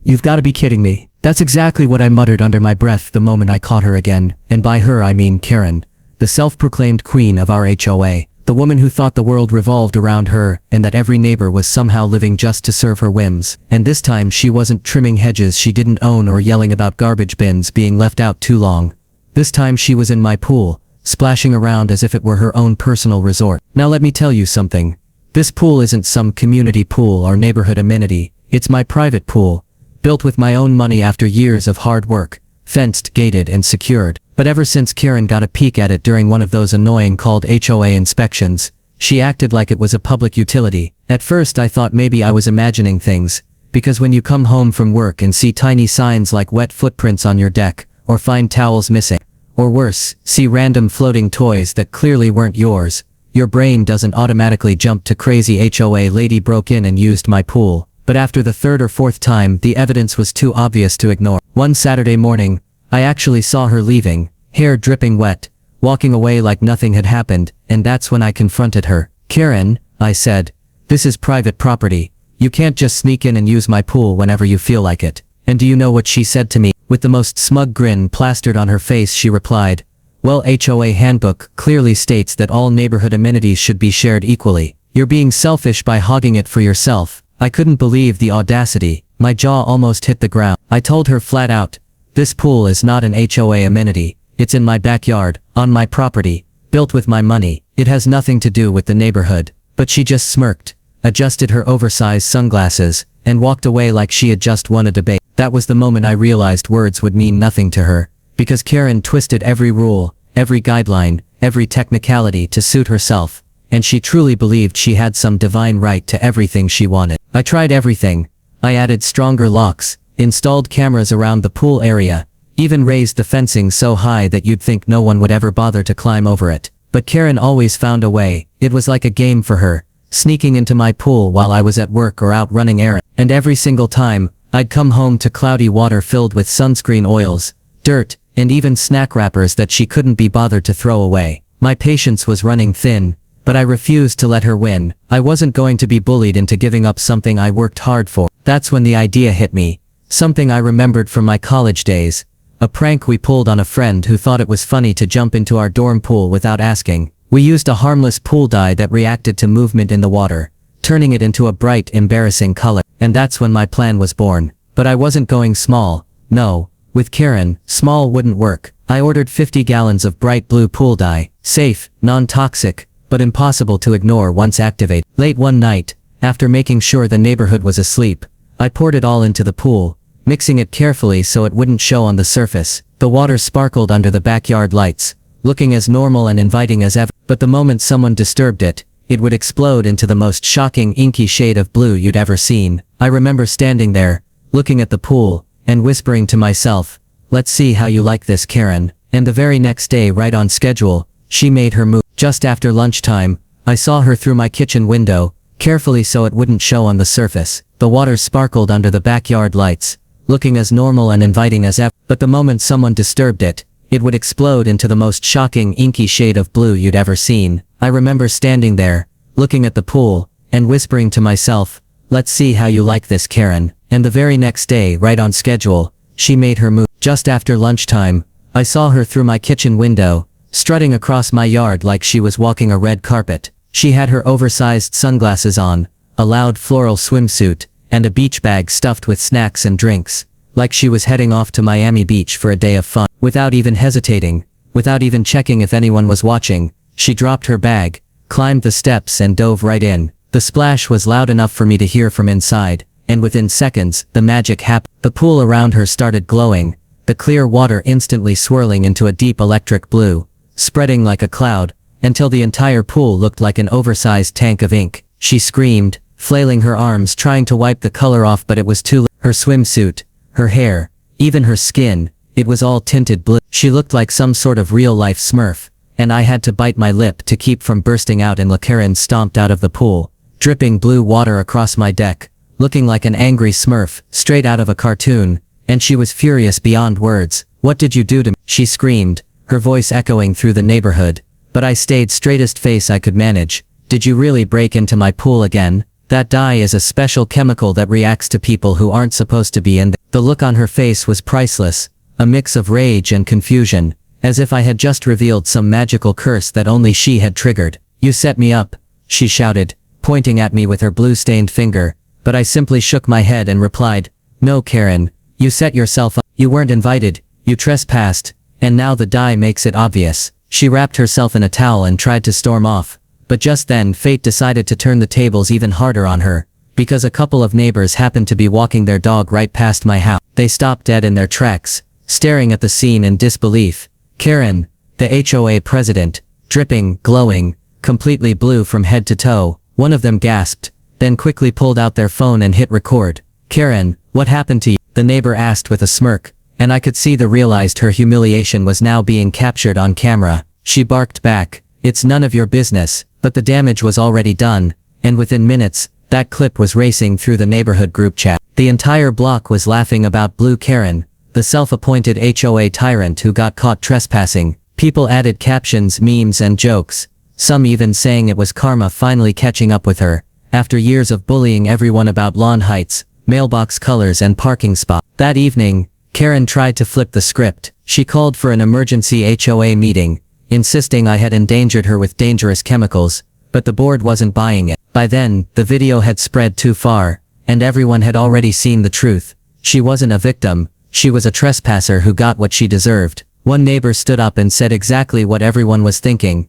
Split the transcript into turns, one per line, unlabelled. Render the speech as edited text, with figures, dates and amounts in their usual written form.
You've gotta be kidding me. That's exactly what I muttered under my breath the moment I caught her again, and by her I mean Karen, the self-proclaimed queen of our HOA, the woman who thought the world revolved around her and that every neighbor was somehow living just to serve her whims. And this time she wasn't trimming hedges she didn't own or yelling about garbage bins being left out too long. This time she was in my pool, splashing around as if it were her own personal resort. Now let me tell you something. This pool isn't some community pool or neighborhood amenity, it's my private pool, built with my own money after years of hard work, fenced, gated and secured. But ever since Karen got a peek at it during one of those annoying called HOA inspections, she acted like it was a public utility. At first I thought maybe I was imagining things, because when you come home from work and see tiny signs like wet footprints on your deck, or find towels missing, or worse, see random floating toys that clearly weren't yours, your brain doesn't automatically jump to crazy HOA lady broke in and used my pool. But after the third or fourth time the evidence was too obvious to ignore. One Saturday morning, I actually saw her leaving, hair dripping wet, walking away like nothing had happened, and that's when I confronted her. "Karen," I said, "this is private property. You can't just sneak in and use my pool whenever you feel like it." And do you know what she said to me? With the most smug grin plastered on her face she replied, "Well, HOA handbook clearly states that all neighborhood amenities should be shared equally. You're being selfish by hogging it for yourself." I couldn't believe the audacity. My jaw almost hit the ground. I told her flat out, "This pool is not an HOA amenity. It's in my backyard, on my property, built with my money. It has nothing to do with the neighborhood." But she just smirked, adjusted her oversized sunglasses, and walked away like she had just won a debate. That was the moment I realized words would mean nothing to her, because Karen twisted every rule, every guideline, every technicality to suit herself, and she truly believed she had some divine right to everything she wanted. I tried everything. I added stronger locks, installed cameras around the pool area, even raised the fencing so high that you'd think no one would ever bother to climb over it. But Karen always found a way. It was like a game for her, sneaking into my pool while I was at work or out running errands. And every single time, I'd come home to cloudy water filled with sunscreen oils, dirt, and even snack wrappers that she couldn't be bothered to throw away. My patience was running thin, but I refused to let her win. I wasn't going to be bullied into giving up something I worked hard for. That's when the idea hit me. Something I remembered from my college days. A prank we pulled on a friend who thought it was funny to jump into our dorm pool without asking. We used a harmless pool dye that reacted to movement in the water, turning it into a bright, embarrassing color. And that's when my plan was born. But I wasn't going small. No, with Karen, small wouldn't work. I ordered 50 gallons of bright blue pool dye, safe, non-toxic, but impossible to ignore once activated. Late one night, after making sure the neighborhood was asleep, I poured it all into the pool, mixing it carefully so it wouldn't show on the surface. The water sparkled under the backyard lights, looking as normal and inviting as ever. But the moment someone disturbed it, it would explode into the most shocking inky shade of blue you'd ever seen. I remember standing there, looking at the pool, and whispering to myself, "Let's see how you like this, Karen." And the very next day, right on schedule, she made her move. Just after lunchtime, I saw her through my kitchen window, carefully so it wouldn't show on the surface. The water sparkled under the backyard lights, looking as normal and inviting as ever. But the moment someone disturbed it, it would explode into the most shocking inky shade of blue you'd ever seen. I remember standing there, looking at the pool, and whispering to myself, "Let's see how you like this, Karen." And the very next day, right on schedule, she made her move. Just after lunchtime, I saw her through my kitchen window, strutting across my yard like she was walking a red carpet. She had her oversized sunglasses on, a loud floral swimsuit, and a beach bag stuffed with snacks and drinks, like she was heading off to Miami Beach for a day of fun. Without even hesitating, without even checking if anyone was watching, she dropped her bag, climbed the steps and dove right in. The splash was loud enough for me to hear from inside, and within seconds, the magic happened. The pool around her started glowing, the clear water instantly swirling into a deep electric blue, spreading like a cloud, until the entire pool looked like an oversized tank of ink. She screamed, flailing her arms trying to wipe the color off, but it was too late. Her swimsuit, her hair, even her skin, it was all tinted blue. She looked like some sort of real-life Smurf, and I had to bite my lip to keep from bursting out. And Karen stomped out of the pool, dripping blue water across my deck, looking like an angry Smurf, straight out of a cartoon, and she was furious beyond words. "What did you do to me?" she screamed, her voice echoing through the neighborhood. But I stayed straightest face I could manage. "Did you really break into my pool again? That dye is a special chemical that reacts to people who aren't supposed to be in there. The look on her face was priceless, a mix of rage and confusion, as if I had just revealed some magical curse that only she had triggered. You set me up, she shouted, pointing at me with her blue-stained finger, but I simply shook my head and replied, no Karen, you set yourself up. You weren't invited, you trespassed, and now the dye makes it obvious. She wrapped herself in a towel and tried to storm off, but just then fate decided to turn the tables even harder on her, because a couple of neighbors happened to be walking their dog right past my house. They stopped dead in their tracks, staring at the scene in disbelief. Karen, the HOA president, dripping, glowing, completely blue from head to toe, one of them gasped, then quickly pulled out their phone and hit record. Karen, what happened to you? The neighbor asked with a smirk, and I could see realized her humiliation was now being captured on camera. She barked back, it's none of your business, but the damage was already done, and within minutes, that clip was racing through the neighborhood group chat. The entire block was laughing about Blue Karen, the self-appointed HOA tyrant who got caught trespassing. People added captions, memes and jokes, some even saying it was karma finally catching up with her, after years of bullying everyone about lawn heights, mailbox colors and parking spots. That evening, Karen tried to flip the script. She called for an emergency HOA meeting, insisting I had endangered her with dangerous chemicals, but the board wasn't buying it. By then, the video had spread too far, and everyone had already seen the truth. She wasn't a victim, she was a trespasser who got what she deserved. One neighbor stood up and said exactly what everyone was thinking,